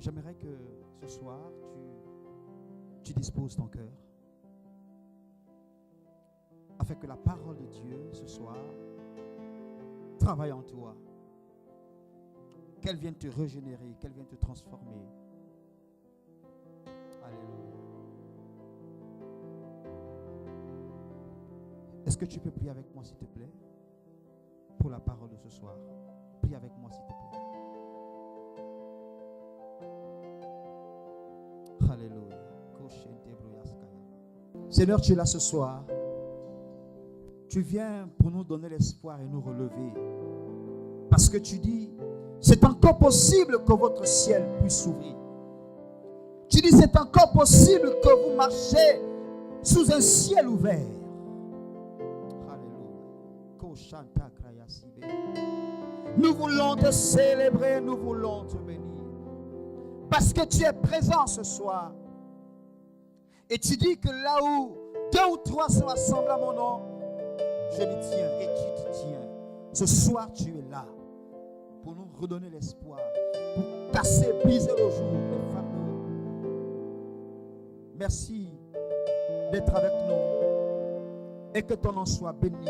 j'aimerais que ce soir, tu disposes ton cœur afin que la parole de Dieu ce soir travaille en toi, qu'elle vienne te régénérer, qu'elle vienne te transformer. Alléluia. Est-ce que tu peux prier avec moi, s'il te plaît, pour la parole de ce soir? Prie avec moi, s'il te plaît. Alléluia. Seigneur, tu es là ce soir. Tu viens pour nous donner l'espoir et nous relever. Parce que tu dis, c'est encore possible que votre ciel puisse s'ouvrir. Tu dis, c'est encore possible que vous marchiez sous un ciel ouvert. Nous voulons te célébrer, nous voulons te bénir. Parce que tu es présent ce soir. Et tu dis que là où 2 ou 3 sont assemblés à mon nom, je m'y tiens et tu t'y tiens. Ce soir, tu es là pour nous redonner l'espoir, pour casser, briser le jour, les fardeaux. Merci d'être avec nous et que ton nom soit béni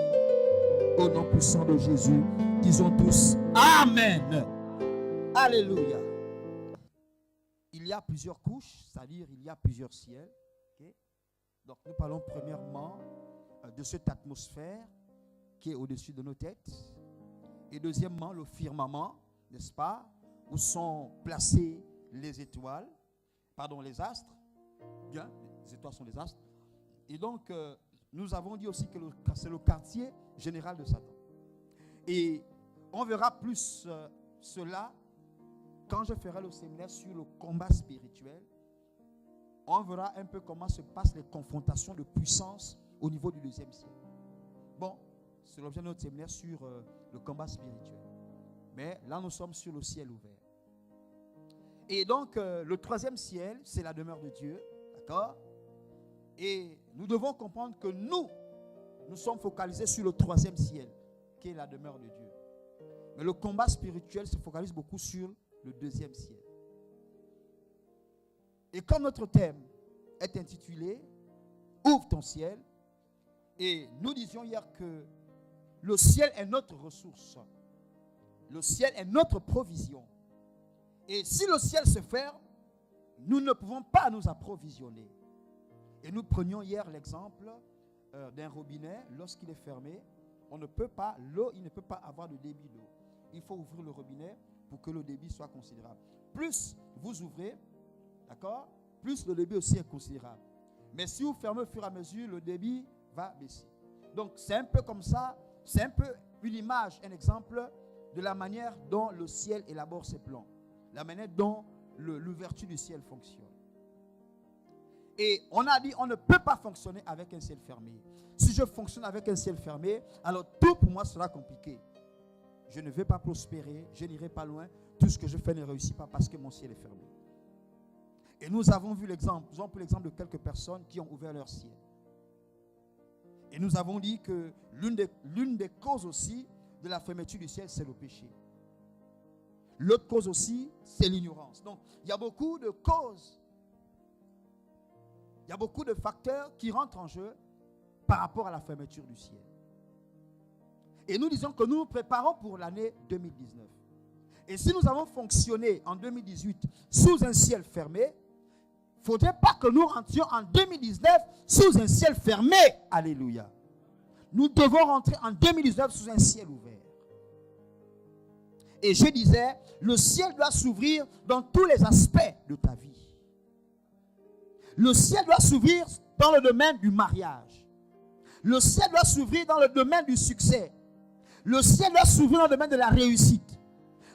au nom puissant de Jésus. Disons tous Amen. Alléluia. Il y a plusieurs couches, c'est-à-dire il y a plusieurs ciels. Okay? Donc nous parlons premièrement de cette atmosphère qui est au-dessus de nos têtes. Et deuxièmement, le firmament, n'est-ce pas, où sont placés les étoiles, les astres. Bien, les étoiles sont les astres. Et donc, nous avons dit aussi que c'est le quartier général de Satan. Et on verra plus cela quand je ferai le séminaire sur le combat spirituel. On verra un peu comment se passent les confrontations de puissance au niveau du deuxième ciel. Bon, c'est l'objet de notre séminaire sur le combat spirituel. Mais là, nous sommes sur le ciel ouvert. Et donc, le troisième ciel, c'est la demeure de Dieu. D'accord? Et nous devons comprendre que nous sommes focalisés sur le troisième ciel, qui est la demeure de Dieu. Mais le combat spirituel se focalise beaucoup sur le deuxième ciel. Et comme notre thème est intitulé « Ouvre ton ciel », et nous disions hier que le ciel est notre ressource. Le ciel est notre provision. Et si le ciel se ferme, nous ne pouvons pas nous approvisionner. Et nous prenions hier l'exemple d'un robinet. Lorsqu'il est fermé, il ne peut pas avoir de débit d'eau. Il faut ouvrir le robinet pour que le débit soit considérable. Plus vous ouvrez, d'accord, plus le débit aussi est considérable. Mais si vous fermez au fur et à mesure, le débit va baisser. Donc c'est un peu comme ça, c'est un peu une image, un exemple de la manière dont le ciel élabore ses plans, la manière dont l'ouverture du ciel fonctionne. Et on a dit, on ne peut pas fonctionner avec un ciel fermé. Si je fonctionne avec un ciel fermé, alors tout pour moi sera compliqué. Je ne vais pas prospérer, je n'irai pas loin. Tout ce que je fais ne réussit pas parce que mon ciel est fermé. Et nous avons vu l'exemple, nous avons pris l'exemple de quelques personnes qui ont ouvert leur ciel. Et nous avons dit que l'une des causes aussi de la fermeture du ciel, c'est le péché. L'autre cause aussi, c'est l'ignorance. Donc, il y a beaucoup de causes. Il y a beaucoup de facteurs qui rentrent en jeu par rapport à la fermeture du ciel. Et nous disons que nous nous préparons pour l'année 2019. Et si nous avons fonctionné en 2018 sous un ciel fermé, il ne faudrait pas que nous rentrions en 2019 sous un ciel fermé. Alléluia. Nous devons rentrer en 2019 sous un ciel ouvert. Et je disais, le ciel doit s'ouvrir dans tous les aspects de ta vie. Le ciel doit s'ouvrir dans le domaine du mariage. Le ciel doit s'ouvrir dans le domaine du succès. Le ciel doit s'ouvrir dans le domaine de la réussite.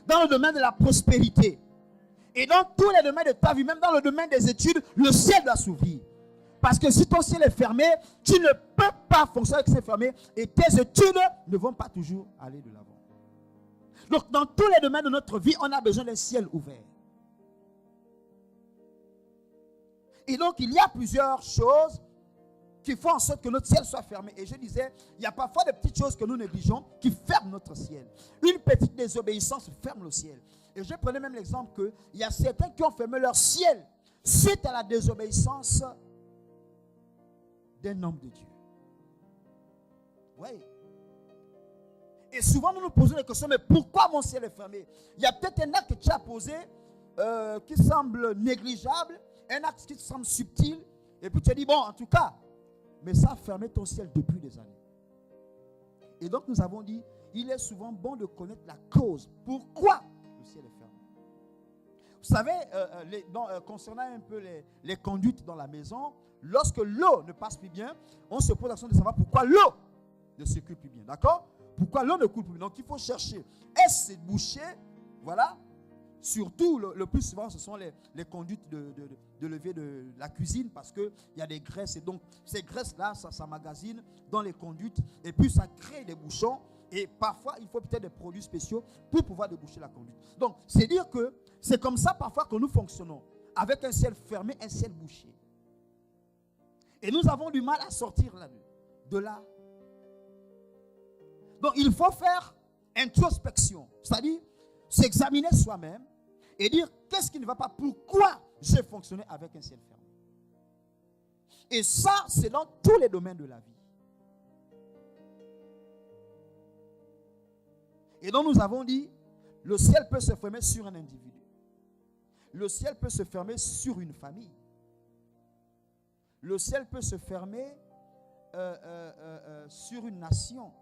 Dans le domaine de la prospérité. Et dans tous les domaines de ta vie, même dans le domaine des études, le ciel doit s'ouvrir. Parce que si ton ciel est fermé, tu ne peux pas fonctionner avec ce ciel fermé et tes études ne vont pas toujours aller de l'avant. Donc dans tous les domaines de notre vie, on a besoin d'un ciel ouvert. Et donc il y a plusieurs choses qui font en sorte que notre ciel soit fermé. Et je disais, il y a parfois des petites choses que nous négligeons qui ferment notre ciel. Une petite désobéissance ferme le ciel. Et je prenais même l'exemple qu'il y a certains qui ont fermé leur ciel suite à la désobéissance d'un homme de Dieu. Oui. Et souvent nous nous posons la question, mais pourquoi mon ciel est fermé? Il y a peut-être un acte que tu as posé qui semble négligeable, un acte qui semble subtil, et puis tu as dit, bon, en tout cas, mais ça a fermé ton ciel depuis des années. Et donc nous avons dit, il est souvent bon de connaître la cause. Pourquoi le ciel est fermé? Vous savez, concernant un peu les conduites dans la maison, lorsque l'eau ne passe plus bien, on se pose la question de savoir pourquoi l'eau ne circule plus bien. D'accord? Pourquoi l'eau ne coule plus bien? Donc il faut chercher. Est-ce cette bouchée? Voilà. Surtout, le plus souvent, ce sont les conduites de levée de la cuisine, parce qu'il y a des graisses. Et donc, ces graisses-là, ça s'emmagasine dans les conduites. Et puis, ça crée des bouchons. Et parfois, il faut peut-être des produits spéciaux pour pouvoir déboucher la conduite. Donc, c'est dire que c'est comme ça parfois que nous fonctionnons. Avec un ciel fermé, un ciel bouché. Et nous avons du mal à sortir de là. Donc, il faut faire introspection. C'est-à-dire, s'examiner soi-même et dire qu'est-ce qui ne va pas, pourquoi j'ai fonctionné avec un ciel fermé. Et ça, c'est dans tous les domaines de la vie. Et donc nous avons dit, le ciel peut se fermer sur un individu. Le ciel peut se fermer sur une famille. Le ciel peut se fermer sur une nation,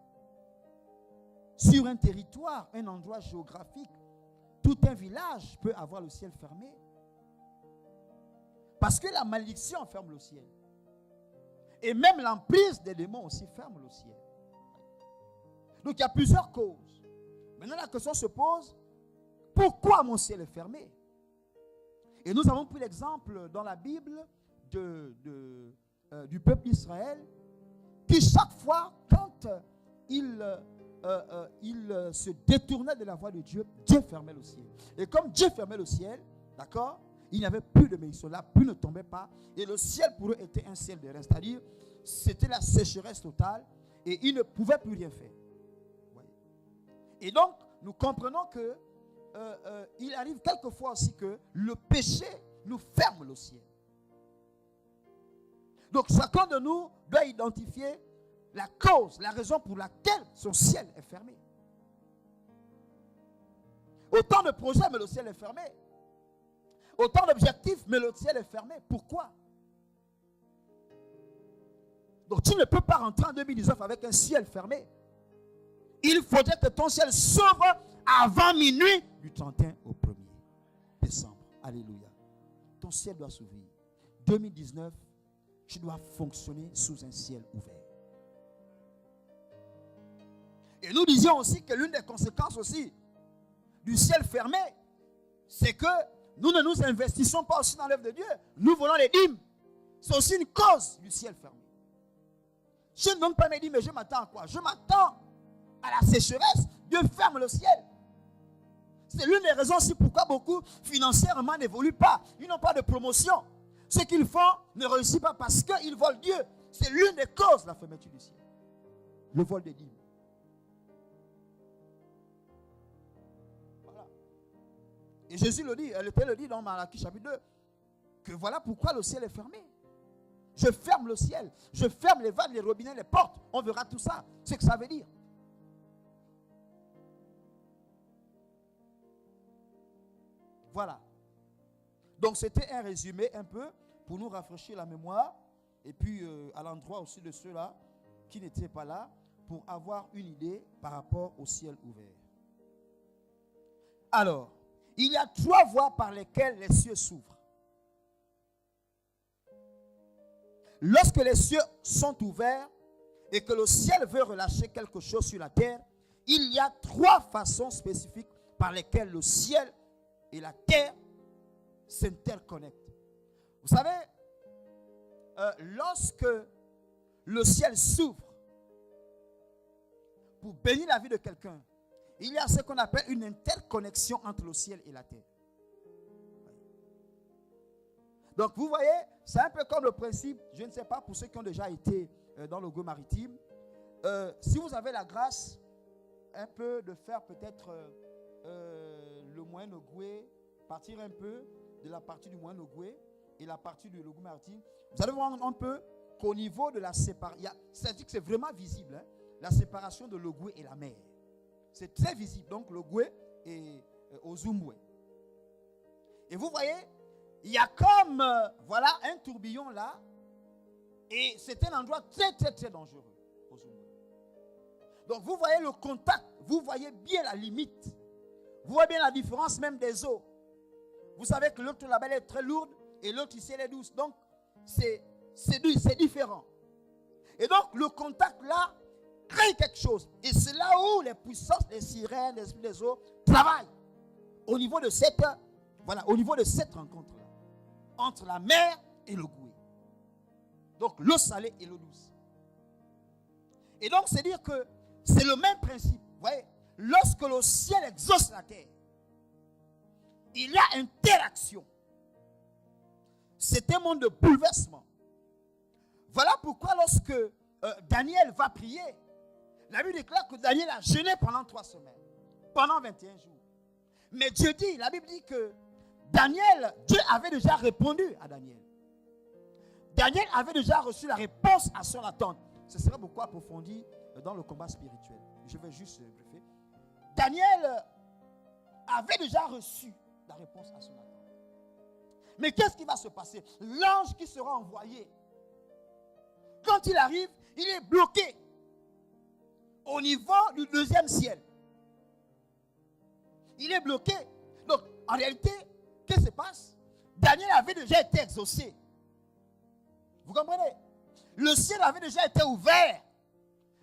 sur un territoire, un endroit géographique. Tout un village peut avoir le ciel fermé. Parce que la malédiction ferme le ciel. Et même l'emprise des démons aussi ferme le ciel. Donc il y a plusieurs causes. Maintenant la question se pose, pourquoi mon ciel est fermé? Et nous avons pris l'exemple dans la Bible du peuple d'Israël, qui chaque fois, quand il se détournait de la voie de Dieu, Dieu fermait le ciel. Et comme Dieu fermait le ciel, d'accord, il n'y avait plus de bénédiction, la pluie ne tombait pas, et le ciel pour eux était un ciel de reste, c'est-à-dire c'était la sécheresse totale, et ils ne pouvaient plus rien faire. Et donc, nous comprenons que il arrive quelquefois aussi que le péché nous ferme le ciel. Donc, chacun de nous doit identifier la cause, la raison pour laquelle son ciel est fermé. Autant de projets, mais le ciel est fermé. Autant d'objectifs, mais le ciel est fermé. Pourquoi? Donc, tu ne peux pas rentrer en 2019 avec un ciel fermé. Il faudrait que ton ciel s'ouvre avant minuit du 31 au 1er décembre. Alléluia. Ton ciel doit s'ouvrir. 2019, tu dois fonctionner sous un ciel ouvert. Et nous disions aussi que l'une des conséquences aussi du ciel fermé, c'est que nous ne nous investissons pas aussi dans l'œuvre de Dieu. Nous volons les dîmes. C'est aussi une cause du ciel fermé. Je ne donne pas mes dîmes, mais je m'attends à quoi? Je m'attends à la sécheresse. Dieu ferme le ciel. C'est l'une des raisons aussi pourquoi beaucoup financièrement n'évoluent pas. Ils n'ont pas de promotion. Ce qu'ils font ne réussit pas parce qu'ils volent Dieu. C'est l'une des causes de la fermeture du ciel. Le vol des dîmes. Voilà. Et Jésus le dit, le Père le dit dans Malachie chapitre 2, que voilà pourquoi le ciel est fermé. Je ferme le ciel, je ferme les vannes, les robinets, les portes. On verra tout ça. C'est ce que ça veut dire. Voilà. Donc c'était un résumé un peu pour nous rafraîchir la mémoire et puis à l'endroit aussi de ceux-là qui n'étaient pas là pour avoir une idée par rapport au ciel ouvert. Alors, il y a 3 voies par lesquelles les cieux s'ouvrent. Lorsque les cieux sont ouverts et que le ciel veut relâcher quelque chose sur la terre, il y a 3 façons spécifiques par lesquelles le ciel et la terre s'interconnectent. Vous savez, lorsque le ciel s'ouvre pour bénir la vie de quelqu'un, il y a ce qu'on appelle une interconnexion entre le ciel et la terre. Donc vous voyez, c'est un peu comme le principe, je ne sais pas pour ceux qui ont déjà été dans le go maritime, si vous avez la grâce un peu de faire peut-être le moyen Ogoué, partir un peu de la partie du moyen Ogoué et la partie du Logou maritime, vous allez voir un peu qu'au niveau de la séparation, c'est-à-dire que c'est vraiment visible, hein, la séparation de l'Ogoué et la mer. C'est très visible, donc l'Ogoué et Ozumbwe. Et vous voyez, il y a comme, voilà, un tourbillon là, et c'est un endroit très, très, très dangereux, Ozumbwe. Donc vous voyez le contact, vous voyez bien la limite, vous voyez bien la différence même des eaux. Vous savez que l'autre là-bas est très lourde et l'autre ici elle est douce. Donc c'est différent. Et donc le contact là crée quelque chose. Et c'est là où les puissances, les sirènes, les esprits des eaux travaillent. Au niveau de cette, voilà, au niveau de cette rencontre-là. Entre la mer et le Goué. Donc l'eau salée et l'eau douce. Et donc c'est dire que c'est le même principe. Vous voyez, lorsque le ciel exauce la terre, il y a interaction. C'est un monde de bouleversement. Voilà pourquoi lorsque Daniel va prier, la Bible déclare que Daniel a jeûné pendant 3 semaines, pendant 21 jours. Mais Dieu dit, la Bible dit que Dieu avait déjà répondu à Daniel. Daniel avait déjà reçu la réponse à son attente. Ce serait beaucoup approfondi dans le combat spirituel. Je vais juste briefer. Daniel avait déjà reçu la réponse à son attente. Mais qu'est-ce qui va se passer? L'ange qui sera envoyé, quand il arrive, il est bloqué au niveau du 2e ciel. Il est bloqué. Donc, en réalité, qu'est-ce qui se passe? Daniel avait déjà été exaucé. Vous comprenez? Le ciel avait déjà été ouvert.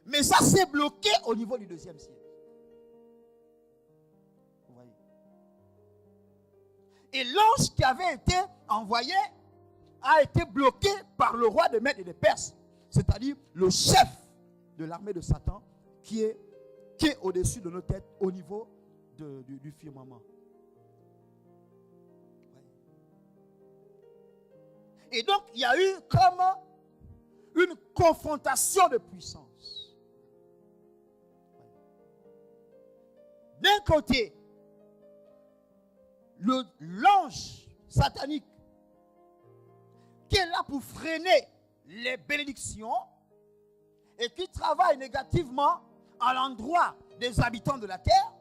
Mais ça s'est bloqué au niveau du 2e ciel. Vous voyez? Et l'ange qui avait été envoyé a été bloqué par le roi des Mèdes et des Perses. C'est-à-dire le chef de l'armée de Satan qui est au-dessus de nos têtes au niveau du firmament. Et donc, il y a eu comme une confrontation de puissance. D'un côté, l'ange satanique qui est là pour freiner les bénédictions et qui travaille négativement à l'endroit des habitants de la terre.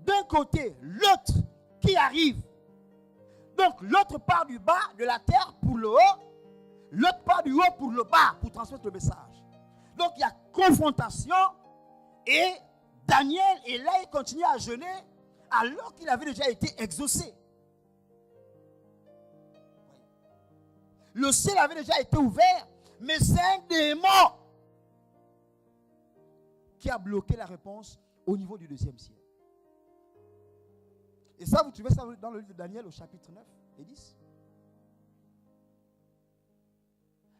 D'un côté, l'autre qui arrive. Donc, l'autre part du bas de la terre pour le haut, l'autre part du haut pour le bas, pour transmettre le message. Donc, il y a confrontation et Daniel est là, il continue à jeûner alors qu'il avait déjà été exaucé. Le ciel avait déjà été ouvert, mais c'est un démon qui a bloqué la réponse au niveau du 2e ciel. Et ça, vous trouvez ça dans le livre de Daniel au chapitre 9 et 10.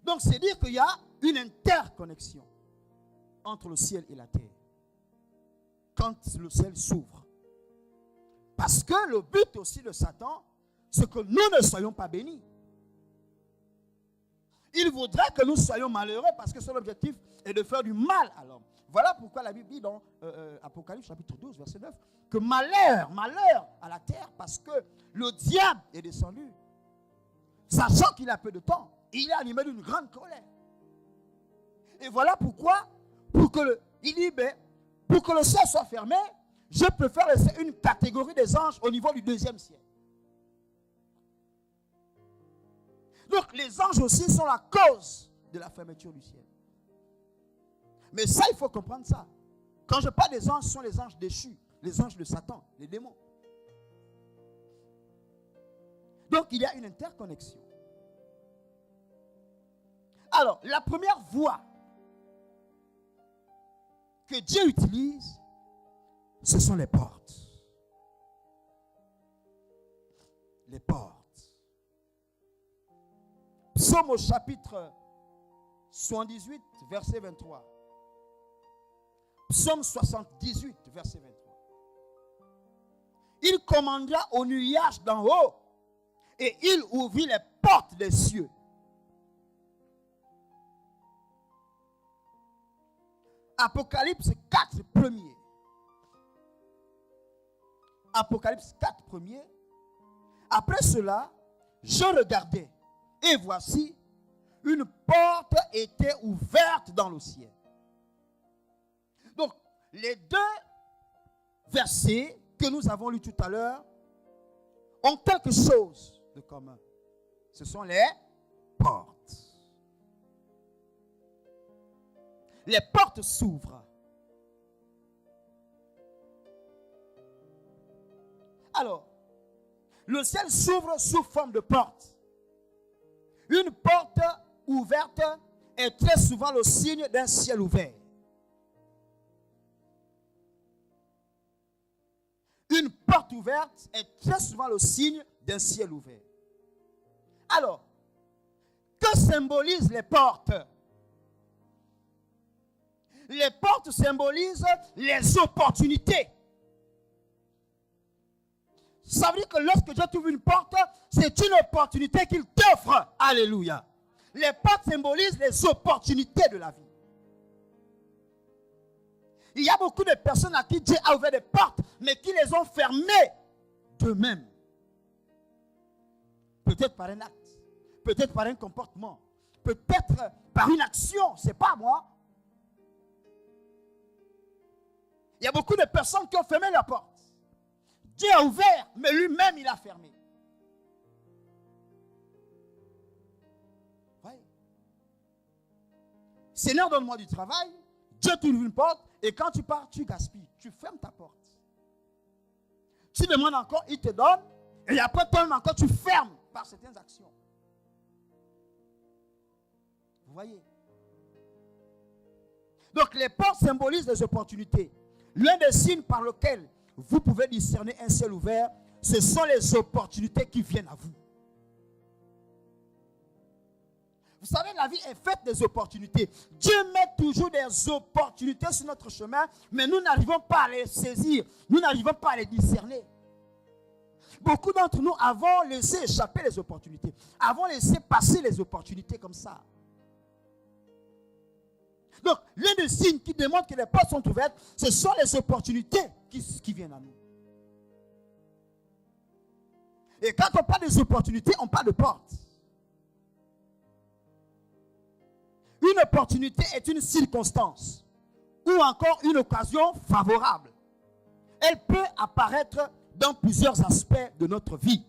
Donc, c'est dire qu'il y a une interconnexion entre le ciel et la terre. Quand le ciel s'ouvre. Parce que le but aussi de Satan, c'est que nous ne soyons pas bénis. Il voudrait que nous soyons malheureux parce que son objectif est de faire du mal à l'homme. Voilà pourquoi la Bible dit dans Apocalypse chapitre 12, verset 9, que malheur à la terre parce que le diable est descendu, sachant qu'il a peu de temps, il est animé d'une grande colère. Et voilà pourquoi, il dit, pour que le ciel soit fermé, je préfère laisser une catégorie des anges au niveau du 2e ciel. Donc les anges aussi sont la cause de la fermeture du ciel. Mais ça, il faut comprendre ça. Quand je parle des anges, ce sont les anges déchus, les anges de Satan, les démons. Donc il y a une interconnexion. Alors, la première voie que Dieu utilise, ce sont les portes. Les portes. Psaume au chapitre 78, verset 23. Psaume 78, verset 23. Il commandera au nuage d'en haut et il ouvrit les portes des cieux. Apocalypse 4, premier. Apocalypse 4, premier. Après cela, je regardais, et voici, une porte était ouverte dans le ciel. Donc, les deux versets que nous avons lus tout à l'heure ont quelque chose de commun. Ce sont les portes. Les portes s'ouvrent. Alors, le ciel s'ouvre sous forme de porte. Une porte ouverte est très souvent le signe d'un ciel ouvert. Une porte ouverte est très souvent le signe d'un ciel ouvert. Alors, que symbolisent les portes? Les portes symbolisent les opportunités. Ça veut dire que lorsque Dieu t'ouvre une porte, c'est une opportunité qu'il t'offre. Alléluia. Les portes symbolisent les opportunités de la vie. Il y a beaucoup de personnes à qui Dieu a ouvert des portes, mais qui les ont fermées d'eux-mêmes. Peut-être par un acte, peut-être par un comportement, peut-être par une action, c'est pas moi. Il y a beaucoup de personnes qui ont fermé la porte. Dieu a ouvert, mais lui-même il a fermé. Oui. Seigneur, donne-moi du travail. Dieu t'ouvre une porte et quand tu pars, tu gaspilles. Tu fermes ta porte. Tu demandes encore, il te donne. Et après, toi-même encore, tu fermes par certaines actions. Vous voyez? Donc, les portes symbolisent les opportunités. L'un des signes par lequel vous pouvez discerner un ciel ouvert, ce sont les opportunités qui viennent à vous. Vous savez, la vie est faite des opportunités. Dieu met toujours des opportunités sur notre chemin, mais nous n'arrivons pas à les saisir. Nous n'arrivons pas à les discerner. Beaucoup d'entre nous avons laissé échapper les opportunités. Avons laissé passer les opportunités comme ça. Donc, l'un des signes qui démontre que les portes sont ouvertes, ce sont les opportunités qui viennent à nous. Et quand on parle des opportunités, on parle de portes. Une opportunité est une circonstance ou encore une occasion favorable. Elle peut apparaître dans plusieurs aspects de notre vie.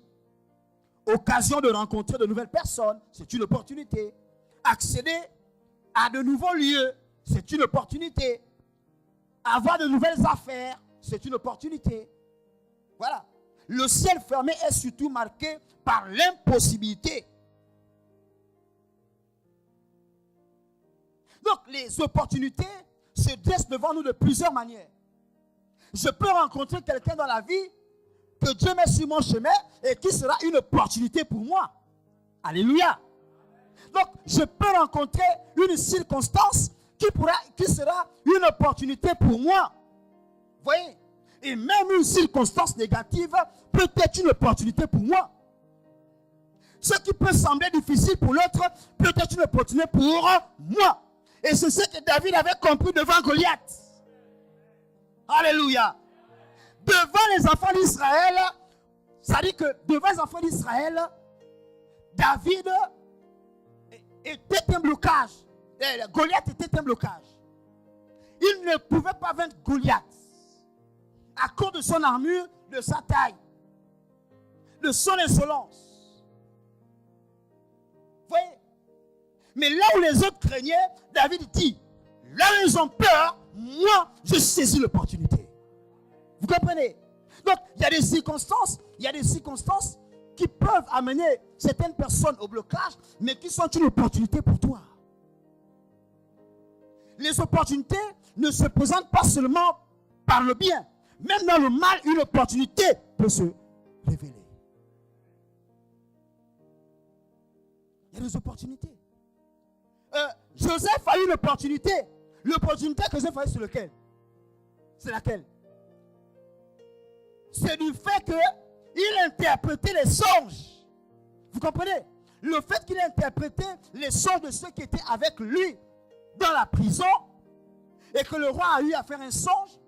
Occasion de rencontrer de nouvelles personnes, c'est une opportunité. Accéder à de nouveaux lieux, c'est une opportunité. Avoir de nouvelles affaires, c'est une opportunité. Voilà. Le ciel fermé est surtout marqué par l'impossibilité. Donc, les opportunités se dressent devant nous de plusieurs manières. Je peux rencontrer quelqu'un dans la vie que Dieu met sur mon chemin et qui sera une opportunité pour moi. Alléluia. Donc, je peux rencontrer une circonstance qui sera une opportunité pour moi. Vous voyez? Et même une circonstance négative peut être une opportunité pour moi. Ce qui peut sembler difficile pour l'autre peut être une opportunité pour moi. Et c'est ce que David avait compris devant Goliath. Alléluia. Devant les enfants d'Israël, ça dit que devant les enfants d'Israël, David était un blocage. Goliath était un blocage. Il ne pouvait pas vaincre Goliath à cause de son armure, de sa taille, de son insolence. Vous voyez? Mais là où les autres craignaient, David dit, là où ils ont peur, moi, je saisis l'opportunité. Vous comprenez? Donc, il y a des circonstances qui peuvent amener certaines personnes au blocage, mais qui sont une opportunité pour toi. Les opportunités ne se présentent pas seulement par le bien. Même dans le mal, une opportunité peut se révéler. Il y a des opportunités. Joseph a eu une opportunité. L'opportunité que Joseph a eu, c'est lequel? C'est laquelle? C'est du fait qu'il interprétait les songes. Vous comprenez? Le fait qu'il interprétait les songes de ceux qui étaient avec lui dans la prison et que le roi a eu à faire un songe.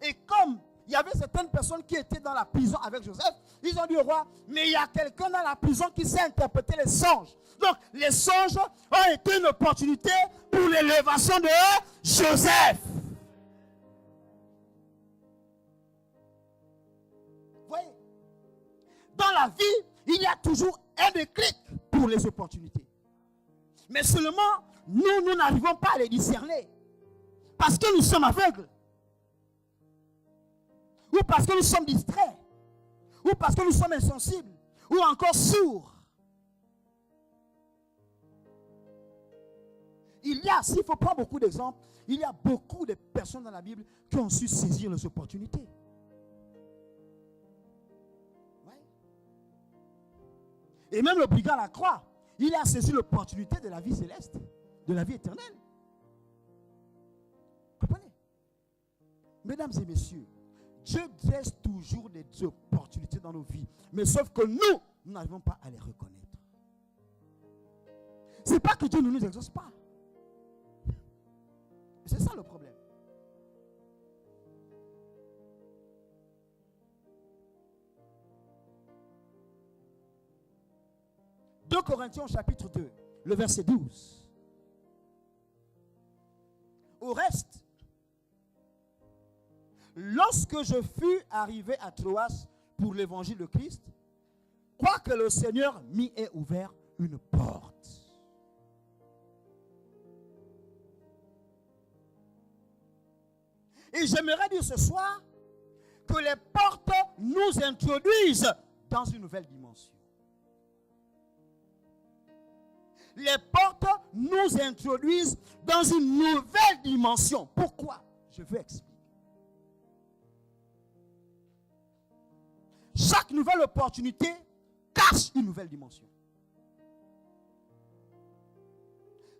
Et comme il y avait certaines personnes qui étaient dans la prison avec Joseph. Ils ont dit au roi, mais il y a quelqu'un dans la prison qui sait interpréter les songes. Donc, les songes ont été une opportunité pour l'élévation de Joseph. Vous voyez, dans la vie, il y a toujours un déclic pour les opportunités. Mais seulement, nous n'arrivons pas à les discerner. Parce que nous sommes aveugles. Ou parce que nous sommes distraits. Ou parce que nous sommes insensibles. Ou encore sourds. Il y a, s'il faut prendre beaucoup d'exemples, il y a beaucoup de personnes dans la Bible qui ont su saisir les opportunités. Ouais. Et même le brigand à la croix, il a saisi l'opportunité de la vie céleste, de la vie éternelle. Comprenez? Mesdames et messieurs, Dieu laisse toujours des opportunités dans nos vies. Mais sauf que nous n'arrivons pas à les reconnaître. Ce n'est pas que Dieu ne nous exauce pas. C'est ça le problème. « 2 Corinthiens chapitre 2, le verset 12. Au reste, lorsque je fus arrivé à Troas pour l'évangile de Christ, quoique le Seigneur m'y ait ouvert une porte. Et j'aimerais dire ce soir que les portes nous introduisent dans une nouvelle dimension. Les portes nous introduisent dans une nouvelle dimension. Pourquoi? Je veux expliquer. Chaque nouvelle opportunité cache une nouvelle dimension.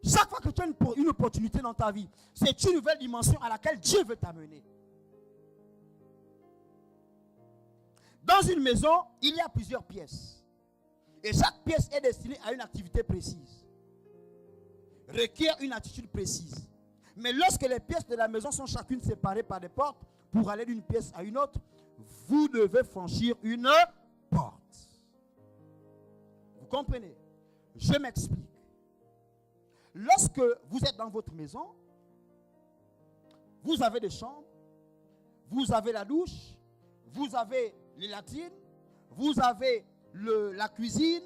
Chaque fois que tu as une opportunité dans ta vie, c'est une nouvelle dimension à laquelle Dieu veut t'amener. Dans une maison, il y a plusieurs pièces. Et chaque pièce est destinée à une activité précise. Requiert une attitude précise. Mais lorsque les pièces de la maison sont chacune séparées par des portes, pour aller d'une pièce à une autre, vous devez franchir une porte. Vous comprenez? Je m'explique. Lorsque vous êtes dans votre maison, vous avez des chambres, vous avez la douche, vous avez les latrines, vous avez la cuisine,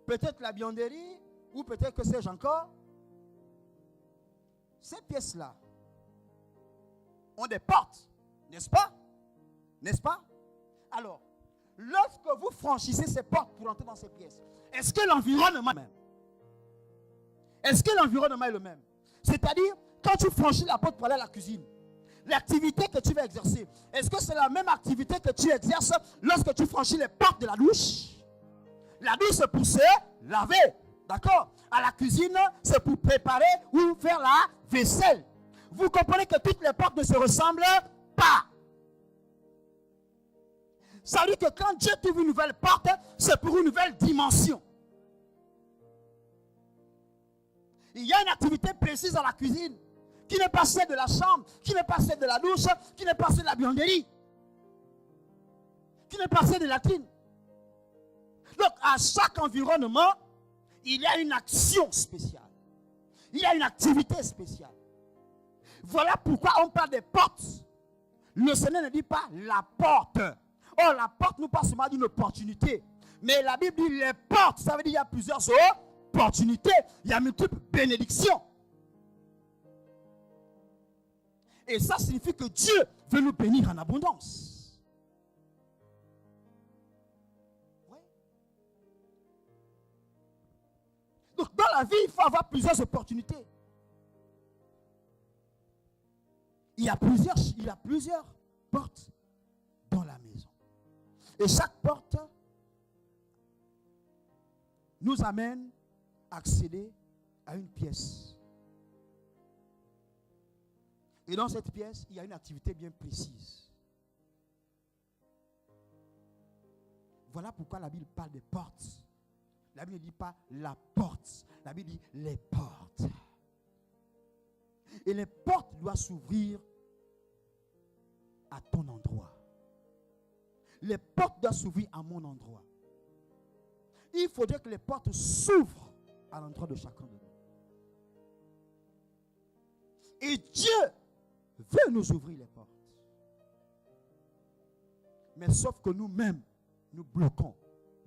peut-être la buanderie, ou peut-être que sais-je encore. Ces pièces-là ont des portes, n'est-ce pas? N'est-ce pas? Alors, lorsque vous franchissez ces portes pour entrer dans ces pièces, est-ce que l'environnement est le même? Est-ce que l'environnement est le même? C'est-à-dire, quand tu franchis la porte pour aller à la cuisine, l'activité que tu vas exercer, est-ce que c'est la même activité que tu exerces lorsque tu franchis les portes de la douche? La douche, c'est pour se laver, d'accord? À la cuisine, c'est pour préparer ou faire la vaisselle. Vous comprenez que toutes les portes ne se ressemblent pas. Ça veut dire que quand Dieu t'ouvre une nouvelle porte, c'est pour une nouvelle dimension. Il y a une activité précise dans la cuisine qui n'est pas celle de la chambre, qui n'est pas celle de la douche, qui n'est pas celle de la buanderie, qui n'est pas celle de la latrine. Donc, à chaque environnement, il y a une action spéciale. Il y a une activité spéciale. Voilà pourquoi on parle des portes. Le Seigneur ne dit pas la porte. Oh, la porte nous parle seulement d'une opportunité. Mais la Bible dit les portes. Ça veut dire qu'il y a plusieurs opportunités. Il y a multiples bénédictions. Et ça signifie que Dieu veut nous bénir en abondance. Oui. Donc dans la vie, il faut avoir plusieurs opportunités. Il y a plusieurs portes dans la maison. Et chaque porte nous amène à accéder à une pièce. Et dans cette pièce, il y a une activité bien précise. Voilà pourquoi la Bible parle des portes. La Bible ne dit pas la porte. La Bible dit les portes. Et les portes doivent s'ouvrir à ton endroit. les portes doivent s'ouvrir à mon endroit. Il faudrait que les portes s'ouvrent à l'endroit de chacun de nous. Et Dieu veut nous ouvrir les portes. Mais sauf que nous-mêmes, nous bloquons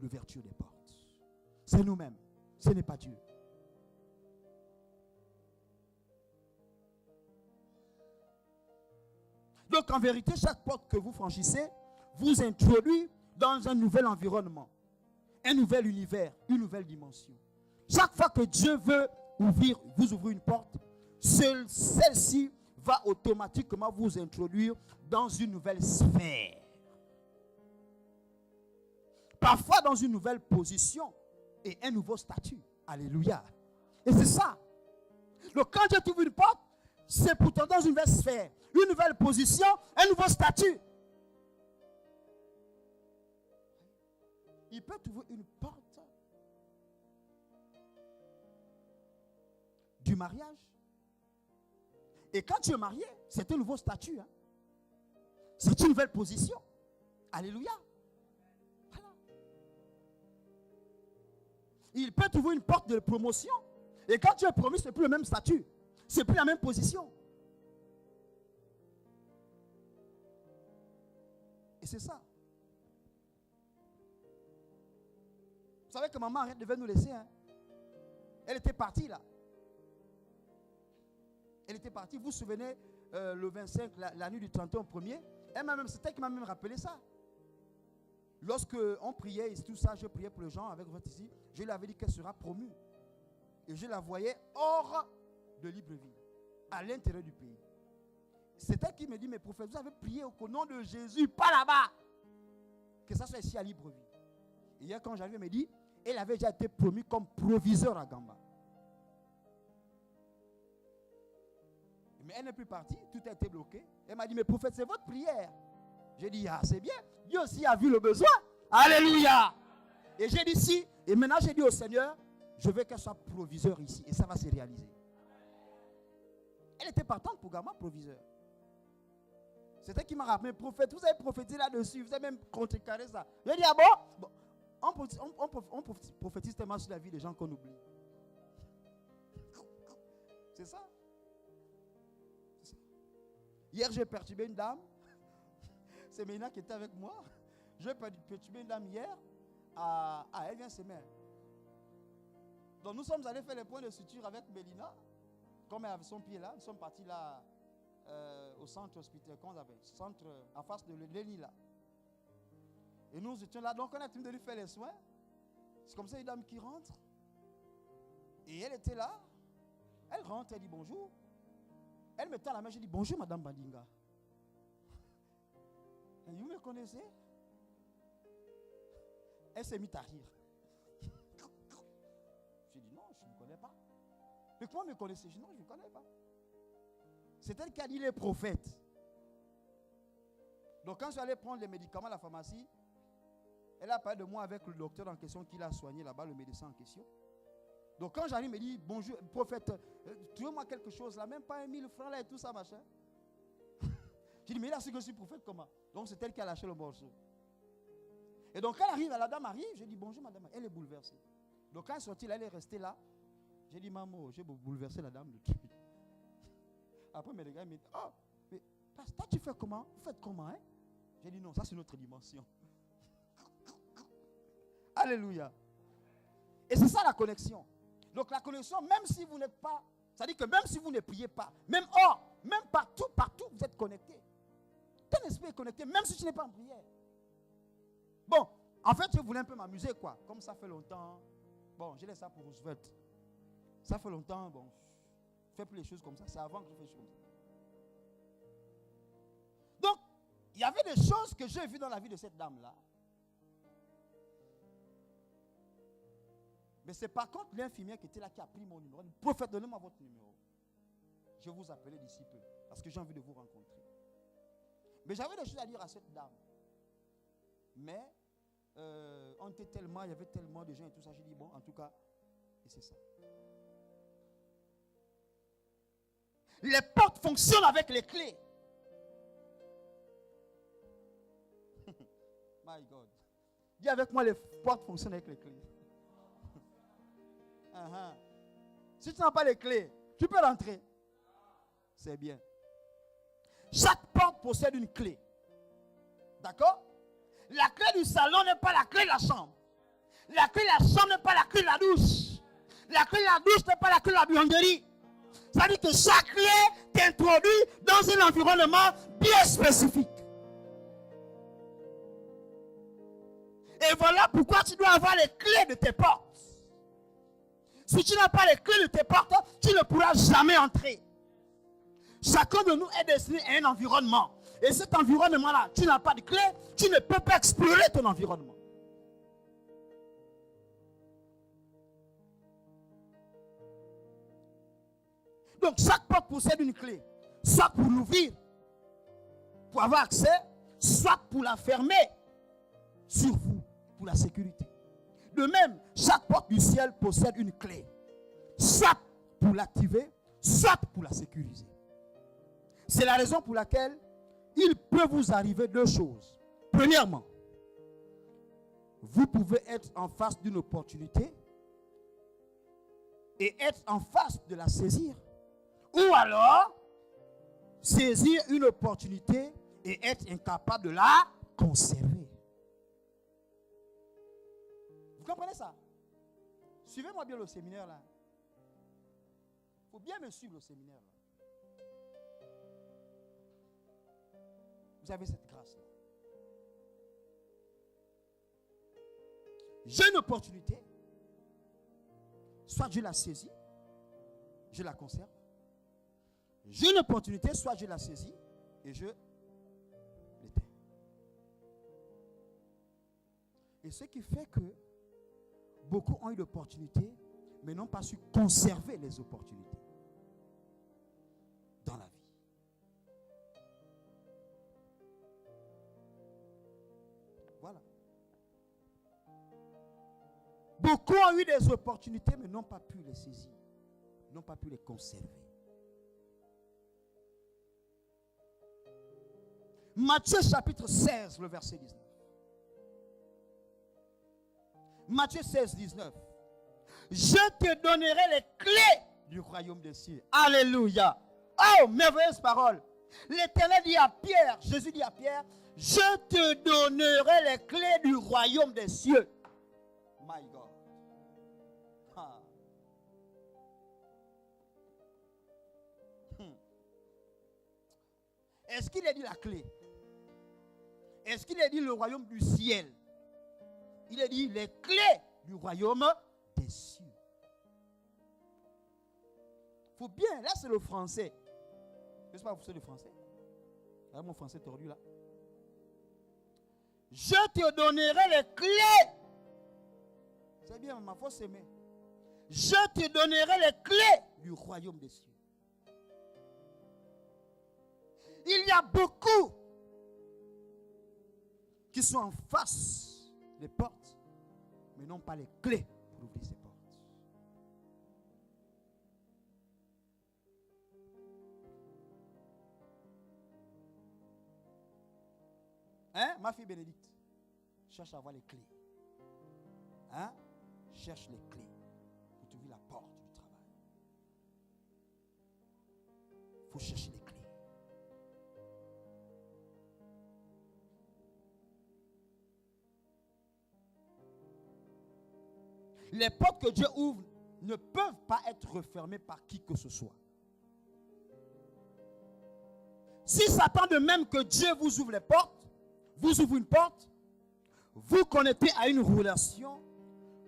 l'ouverture des portes. C'est nous-mêmes, ce n'est pas Dieu. Donc en vérité, chaque porte que vous franchissez vous introduit dans un nouvel environnement, un nouvel univers, une nouvelle dimension. Chaque fois que Dieu veut vous ouvrir une porte, celle-ci va automatiquement vous introduire dans une nouvelle sphère. Parfois dans une nouvelle position et un nouveau statut. Alléluia. Et c'est ça. Donc quand Dieu t'ouvre une porte, c'est pourtant dans une nouvelle sphère, une nouvelle position, un nouveau statut. Il peut t'ouvrir une porte du mariage. Et quand tu es marié, c'est un nouveau statut. Hein? C'est une nouvelle position. Alléluia. Voilà. Il peut t'ouvrir une porte de promotion. Et quand tu es promu, ce n'est plus le même statut. Ce n'est plus la même position. Et c'est ça. Vous savez que maman devait nous laisser. Hein? Elle était partie là. Elle était partie. Vous vous souvenez, le 25, la nuit du 31 au 1er, c'était elle qui m'a même rappelé ça. Lorsque on priait et tout ça, je priais pour les gens avec votre ici, je lui avais dit qu'elle sera promue. Et je la voyais hors de Libreville, à l'intérieur du pays. C'est elle qui me dit, mais prophète, vous avez prié au nom de Jésus, pas là-bas. Que ça soit ici à Libreville. Et hier, quand j'arrive, elle me dit, elle avait déjà été promue comme proviseur à Gamba. Mais elle n'est plus partie, tout a été bloqué. Elle m'a dit, mais prophète, c'est votre prière. J'ai dit, ah, c'est bien. Dieu aussi a vu le besoin. Alléluia. Et j'ai dit, si. Et maintenant, j'ai dit au Seigneur, je veux qu'elle soit proviseur ici. Et ça va se réaliser. Elle était partante pour Gamba, proviseur. C'était qui m'a rappelé, prophète, vous avez prophétisé là-dessus, vous avez même contrecarré ça. J'ai dit, ah bon, on prophétise tellement sur la vie des gens qu'on oublie. C'est ça. Hier, j'ai perturbé une dame. C'est Ména qui était avec moi. J'ai perturbé une dame hier. Elle vient s'aimer. Donc, nous sommes allés faire les points de suture avec Mélina. Comme elle avait son pied là, nous sommes partis là au centre hospitalier, centre en face de l'Élie là. Et nous étions là. Donc, on a tenu de lui faire les soins. C'est comme ça une dame qui rentre. Et elle était là. Elle rentre, elle dit bonjour. Elle me tend la main, je dis bonjour madame Bandinga. Elle dit, vous me connaissez? Elle s'est mise à rire. J'ai dit non, je ne me connais pas. Mais comment me connaissez? Je dis non, je ne me connais pas. C'est elle qui a dit les prophètes. Donc quand je suis allé prendre les médicaments à la pharmacie, elle a parlé de moi avec le docteur en question qui l'a soigné là-bas, le médecin en question. Donc quand j'arrive, il me dit, bonjour, prophète, trouvez-moi quelque chose là, même pas 1000 francs là et tout ça, machin. J'ai dit, mais il a su que je suis prophète, comment? Donc c'est elle qui a lâché le morceau. Et donc quand elle arrive, la dame arrive, j'ai dit, bonjour madame, elle est bouleversée. Donc quand elle est sortie là, elle est restée là. J'ai dit, maman, j'ai bouleversé la dame de truc. Après, mes gars me disent, oh, mais pasteur, tu fais comment? Vous faites comment, hein? J'ai dit, non, ça c'est notre dimension. Alléluia. Et c'est ça la connexion. Donc la connexion, même si vous n'êtes pas, c'est-à-dire que même si vous ne priez pas, même partout, vous êtes connecté. Ton esprit est connecté, même si tu n'es pas en prière. Bon, en fait, je voulais un peu m'amuser, quoi. Comme ça fait longtemps. Bon, je laisse ça pour Roosevelt. Ça fait longtemps, bon, je fais plus les choses comme ça. C'est avant que je fais les choses comme ça. Donc, il y avait des choses que j'ai vues dans la vie de cette dame-là. Mais c'est par contre l'infirmière qui était là qui a pris mon numéro. Elle dit, prophète, donnez-moi votre numéro. Je vais vous appeler d'ici peu. Parce que j'ai envie de vous rencontrer. Mais j'avais des choses à dire à cette dame. Mais on était tellement, il y avait tellement de gens et tout ça. J'ai dit, bon, en tout cas, et c'est ça. Les portes fonctionnent avec les clés. My God. Dis avec moi, les portes fonctionnent avec les clés. Uh-huh. Si tu n'as pas les clés, tu peux rentrer. C'est bien. Chaque porte possède une clé. D'accord? La clé du salon n'est pas la clé de la chambre. La clé de la chambre n'est pas la clé de la douche. La clé de la douche n'est pas la clé de la buanderie. Ça veut dire que chaque clé t'introduit dans un environnement bien spécifique. Et voilà pourquoi tu dois avoir les clés de tes portes. Si tu n'as pas les clés de tes portes, tu ne pourras jamais entrer. Chacun de nous est destiné à un environnement. Et cet environnement-là, tu n'as pas de clé, tu ne peux pas explorer ton environnement. Donc chaque porte possède une clé, soit pour l'ouvrir, pour avoir accès, soit pour la fermer sur vous, pour la sécurité. De même, chaque porte du ciel possède une clé, soit pour l'activer, soit pour la sécuriser. C'est la raison pour laquelle il peut vous arriver deux choses. Premièrement, vous pouvez être en face d'une opportunité et être en face de la saisir. Ou alors, saisir une opportunité et être incapable de la conserver. Vous comprenez ça? Suivez-moi bien le séminaire là. Il faut bien me suivre le séminaire là. Vous avez cette grâce-là. J'ai une opportunité. Soit je la saisis, je la conserve. J'ai une opportunité, soit je la saisis et je l'éteins. Et ce qui fait que beaucoup ont eu l'opportunité, mais n'ont pas su conserver les opportunités dans la vie. Voilà. Beaucoup ont eu des opportunités, mais n'ont pas pu les saisir, n'ont pas pu les conserver. Matthieu chapitre 16, le verset 19. Matthieu 16, 19. Je te donnerai les clés du royaume des cieux. Alléluia. Oh, merveilleuse parole. L'Éternel dit à Pierre, Jésus dit à Pierre, je te donnerai les clés du royaume des cieux. My God. Ah. Est-ce qu'il a dit la clé? Est-ce qu'il a dit le royaume du ciel? Il a dit les clés du royaume des cieux. Il faut bien, là c'est le français. Je ne sais pas vous savez le français. Là, mon français tordu là. Je te donnerai les clés. C'est bien, ma faut s'aimer. Je te donnerai les clés du royaume des cieux. Il y a beaucoup qui sont en face des portes, mais n'ont pas les clés pour ouvrir ces portes. Hein, ma fille Bénédicte, cherche à avoir les clés. Hein? Cherche les clés pour ouvrir la porte du travail. Il faut chercher les clés. Les portes que Dieu ouvre ne peuvent pas être refermées par qui que ce soit. Si Satan de même que Dieu vous ouvre les portes, vous ouvre une porte, vous connectez à une relation,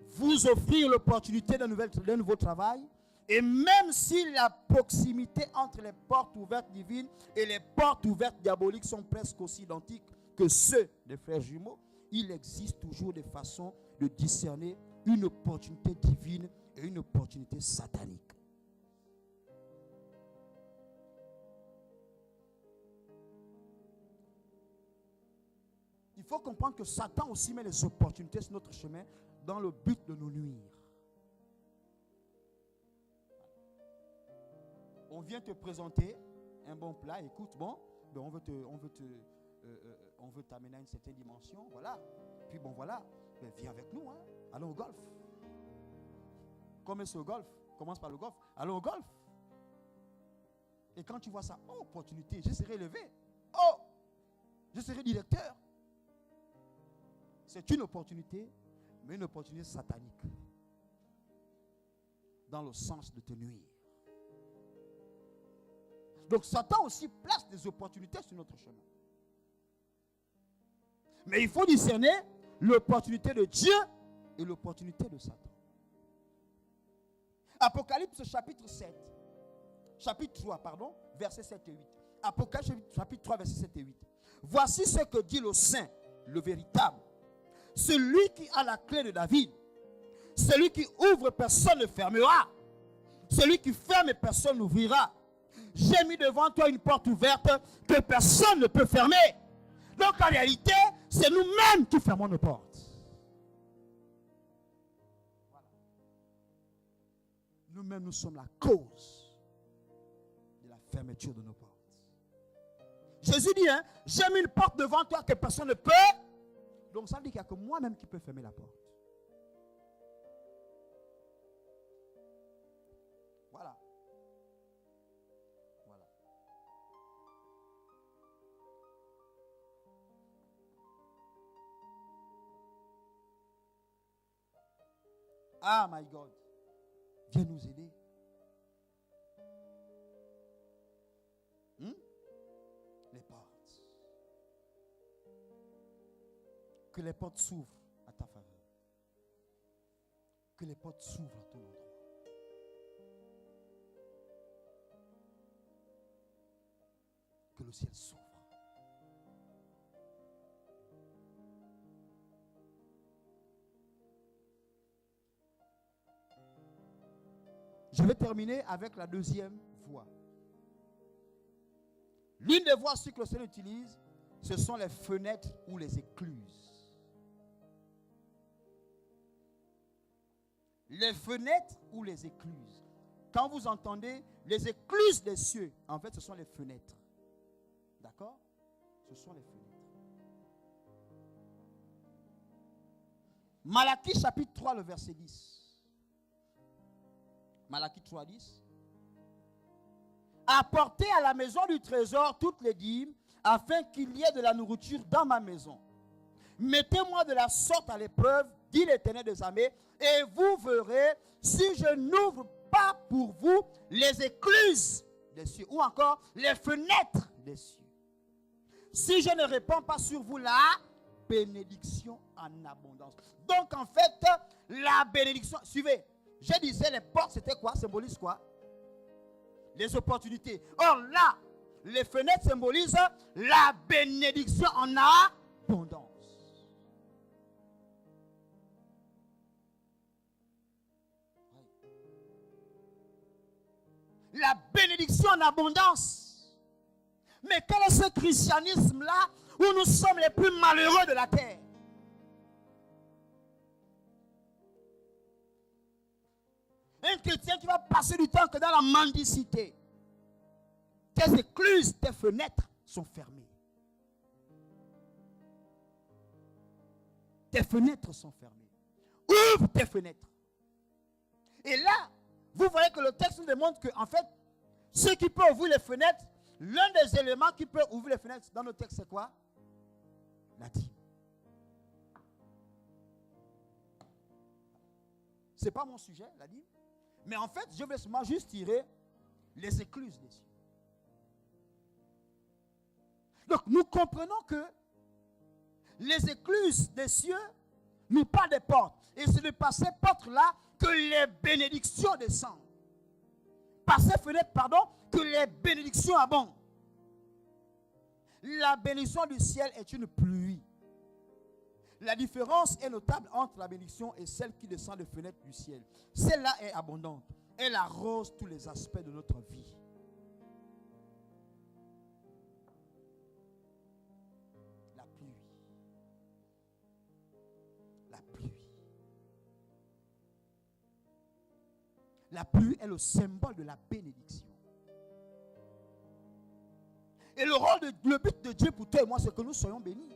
vous offrir l'opportunité d'un nouveau travail, et même si la proximité entre les portes ouvertes divines et les portes ouvertes diaboliques sont presque aussi identiques que ceux des frères jumeaux, il existe toujours des façons de discerner une opportunité divine et une opportunité satanique. Il faut comprendre que Satan aussi met les opportunités sur notre chemin dans le but de nous nuire. On vient te présenter un bon plat, écoute, bon, ben on veut te on veut t'amener à une certaine dimension, voilà. Puis bon, voilà, mais viens avec nous, hein. Allons au golf. Comme c'est au golf, commence par le golf. Allons au golf. Et quand tu vois ça, oh, opportunité, je serai élevé. Oh, je serai directeur. C'est une opportunité, mais une opportunité satanique. Dans le sens de te nuire. Donc Satan aussi place des opportunités sur notre chemin. Mais il faut discerner l'opportunité de Dieu et l'opportunité de Satan. Apocalypse chapitre 3, versets 7 et 8. Apocalypse chapitre 3, versets 7 et 8. Voici ce que dit le Saint, le véritable. Celui qui a la clé de David. Celui qui ouvre, personne ne fermera. Celui qui ferme, personne n'ouvrira. J'ai mis devant toi une porte ouverte que personne ne peut fermer. Donc en réalité, c'est nous-mêmes qui fermons nos portes. Voilà. Nous-mêmes, nous sommes la cause de la fermeture de nos portes. Jésus dit, hein, j'ai mis une porte devant toi que personne ne peut. Donc ça veut dire qu'il n'y a que moi-même qui peux fermer la porte. Voilà. Voilà. Ah, my God. Viens nous aider. Les portes. Que les portes s'ouvrent à ta faveur. Que les portes s'ouvrent à ton endroit. Que le ciel s'ouvre. Je vais terminer avec la deuxième voie. L'une des voies que le Seigneur utilise, ce sont les fenêtres ou les écluses. Les fenêtres ou les écluses. Quand vous entendez les écluses des cieux, en fait, ce sont les fenêtres. D'accord? Ce sont les fenêtres. Malachie chapitre 3, le verset 10. Malachie 3, 10. Apportez à la maison du trésor toutes les dîmes, afin qu'il y ait de la nourriture dans ma maison. Mettez-moi de la sorte à l'épreuve, dit l'Éternel des armées, et vous verrez si je n'ouvre pas pour vous les écluses des cieux, ou encore les fenêtres des cieux. Si je ne répands pas sur vous la bénédiction en abondance. Donc en fait, la bénédiction, suivez, je disais les portes c'était quoi? Symbolise quoi? Les opportunités. Or là, les fenêtres symbolisent la bénédiction en abondance. La bénédiction en abondance. Mais quel est ce christianisme-là où nous sommes les plus malheureux de la terre? Un chrétien qui va passer du temps que dans la mendicité. Tes écluses, tes fenêtres sont fermées. Tes fenêtres sont fermées. Ouvre tes fenêtres. Et là, vous voyez que le texte nous démontre que, en fait, ce qui peut ouvrir les fenêtres, l'un des éléments qui peut ouvrir les fenêtres dans nos textes, c'est quoi? La dîme. Ce n'est pas mon sujet, la dîme. Mais en fait, je vais juste tirer les écluses des cieux. Donc, nous comprenons que les écluses des cieux nous parlent des portes. Et c'est de par ces portes-là que les bénédictions descendent. Par ces fenêtres, que les bénédictions abondent. La bénédiction du ciel est une pluie. La différence est notable entre la bénédiction et celle qui descend des fenêtres du ciel. Celle-là est abondante. Elle arrose tous les aspects de notre vie. La pluie. La pluie. La pluie est le symbole de la bénédiction. Et le but de Dieu pour toi et moi, c'est que nous soyons bénis.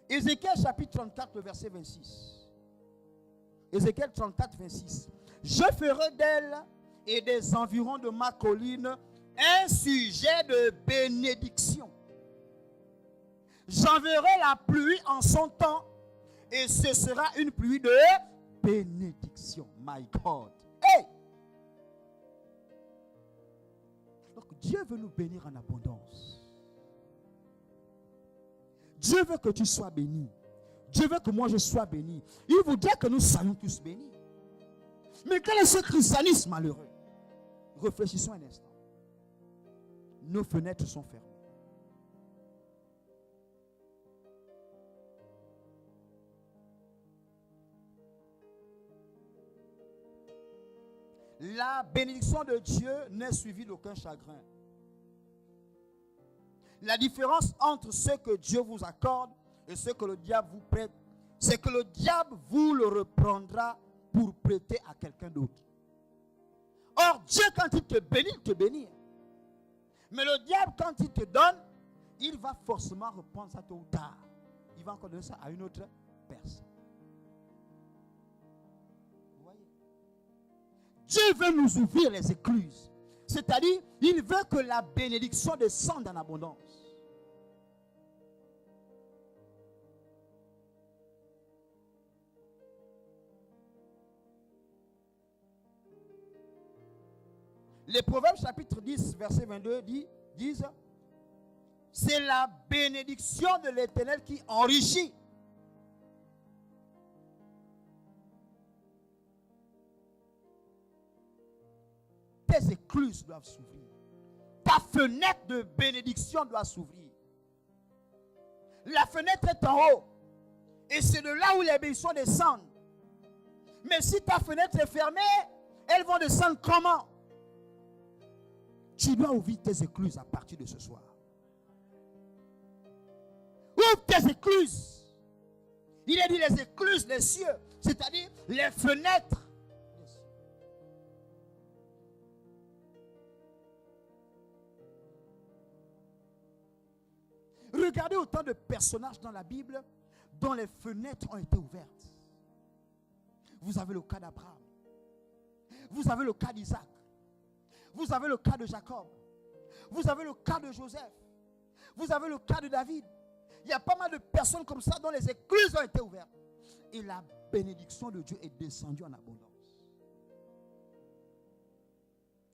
Ézéchiel chapitre 34, le verset 26. Ézéchiel 34, 26. Je ferai d'elle et des environs de ma colline un sujet de bénédiction. J'enverrai la pluie en son temps et ce sera une pluie de bénédiction. My God. Hey! Donc Dieu veut nous bénir en abondance. Dieu veut que tu sois béni. Dieu veut que moi je sois béni. Il voudrait que nous soyons tous bénis. Mais quel est ce christianisme malheureux? Réfléchissons un instant. Nos fenêtres sont fermées. La bénédiction de Dieu n'est suivie d'aucun chagrin. La différence entre ce que Dieu vous accorde et ce que le diable vous prête, c'est que le diable vous le reprendra pour prêter à quelqu'un d'autre. Or, Dieu, quand il te bénit. Mais le diable, quand il te donne, il va forcément reprendre ça tôt ou tard. Il va encore donner ça à une autre personne. Vous voyez? Dieu veut nous ouvrir les écluses. C'est-à-dire, il veut que la bénédiction descende en abondance. Les Proverbes chapitre 10, verset 22 disent, c'est la bénédiction de l'Éternel qui enrichit. Tes écluses doivent s'ouvrir. Ta fenêtre de bénédiction doit s'ouvrir. La fenêtre est en haut. Et c'est de là où les bénédictions descendent. Mais si ta fenêtre est fermée, elles vont descendre comment? Tu dois ouvrir tes écluses à partir de ce soir. Ouvre tes écluses. Il a dit les écluses des cieux, c'est-à-dire les fenêtres des cieux. Regardez autant de personnages dans la Bible dont les fenêtres ont été ouvertes. Vous avez le cas d'Abraham. Vous avez le cas d'Isaac. Vous avez le cas de Jacob. Vous avez le cas de Joseph. Vous avez le cas de David. Il y a pas mal de personnes comme ça dont les écluses ont été ouvertes. Et la bénédiction de Dieu est descendue en abondance.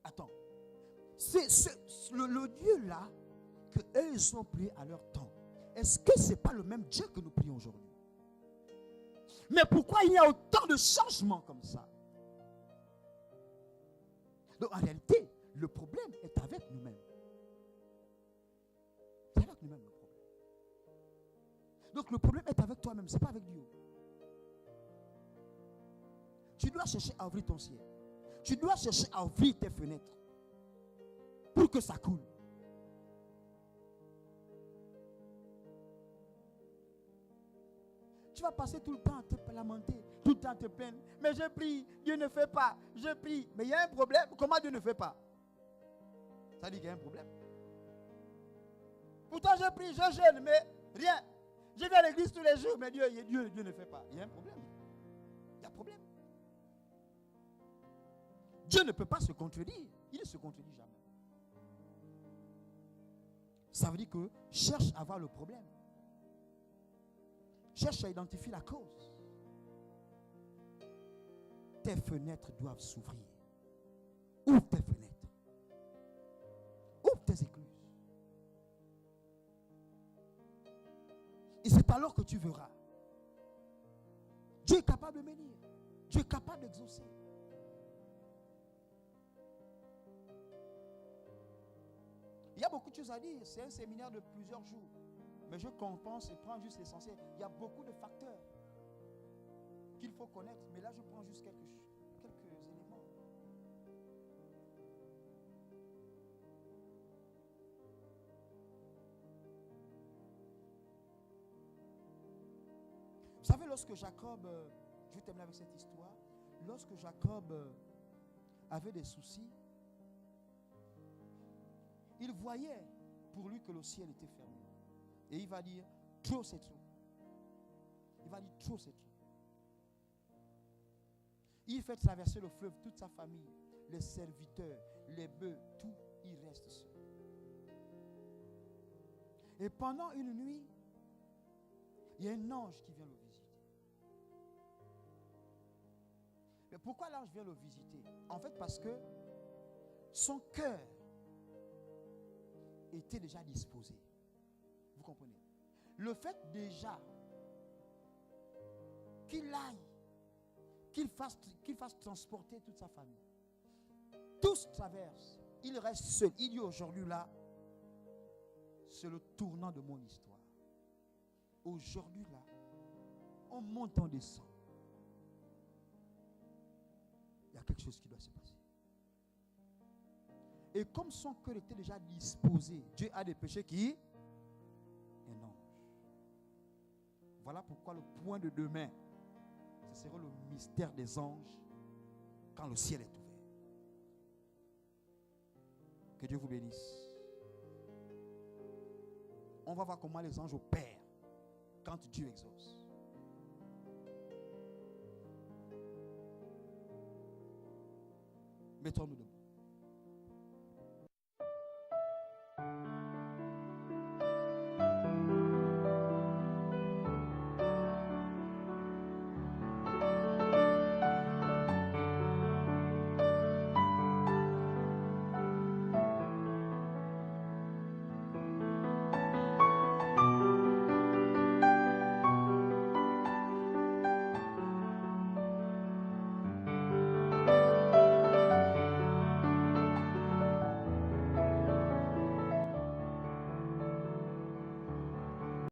Attends. C'est le Dieu là que eux ils ont prié à leur temps. Est-ce que ce n'est pas le même Dieu que nous prions aujourd'hui? Mais pourquoi il y a autant de changements comme ça? Donc en réalité, le problème est avec nous-mêmes. C'est avec nous-mêmes le problème. Donc le problème est avec toi-même, ce n'est pas avec Dieu. Tu dois chercher à ouvrir ton ciel. Tu dois chercher à ouvrir tes fenêtres pour que ça coule. Tu vas passer tout le temps à te lamenter, tout le temps à te plaindre. Mais je prie, Dieu ne fait pas. Je prie, mais il y a un problème. Comment Dieu ne fait pas? Ça dit qu'il y a un problème. Pourtant je prie, je jeûne, mais rien. Je vais à l'église tous les jours, mais Dieu ne fait pas. Il y a un problème. Il y a un problème. Dieu ne peut pas se contredire. Il ne se contredit jamais. Ça veut dire que cherche à voir le problème. Cherche à identifier la cause. Tes fenêtres doivent s'ouvrir. Ouvre tes fenêtres. Ouvre tes écluses. Et c'est alors que tu verras. Dieu est capable de bénir. Dieu est capable d'exaucer. Il y a beaucoup de choses à dire. C'est un séminaire de plusieurs jours. Mais je compense et prends juste l'essentiel. Il y a beaucoup de facteurs qu'il faut connaître. Mais là, je prends juste quelques éléments. Vous savez, lorsque Jacob Je vais terminer avec cette histoire. Lorsque Jacob avait des soucis, il voyait pour lui que le ciel était fermé. Et il va dire, trop c'est trop. Il va dire, trop c'est trop. Il fait traverser le fleuve, toute sa famille, les serviteurs, les bœufs, tout, il reste seul. Et pendant une nuit, il y a un ange qui vient le visiter. Mais pourquoi l'ange vient le visiter? En fait, parce que son cœur était déjà disposé. Vous comprenez? Le fait déjà qu'il aille, qu'il fasse transporter toute sa famille. Tous traversent. Il reste seul. Il dit aujourd'hui là, c'est le tournant de mon histoire. Aujourd'hui là, on monte, on descend. Il y a quelque chose qui doit se passer. Et comme son cœur était déjà disposé, Dieu a des péchés qui un ange. Voilà pourquoi le point de demain, ce sera le mystère des anges quand le ciel est ouvert. Que Dieu vous bénisse. On va voir comment les anges opèrent quand Dieu exauce. Mettons-nous debout.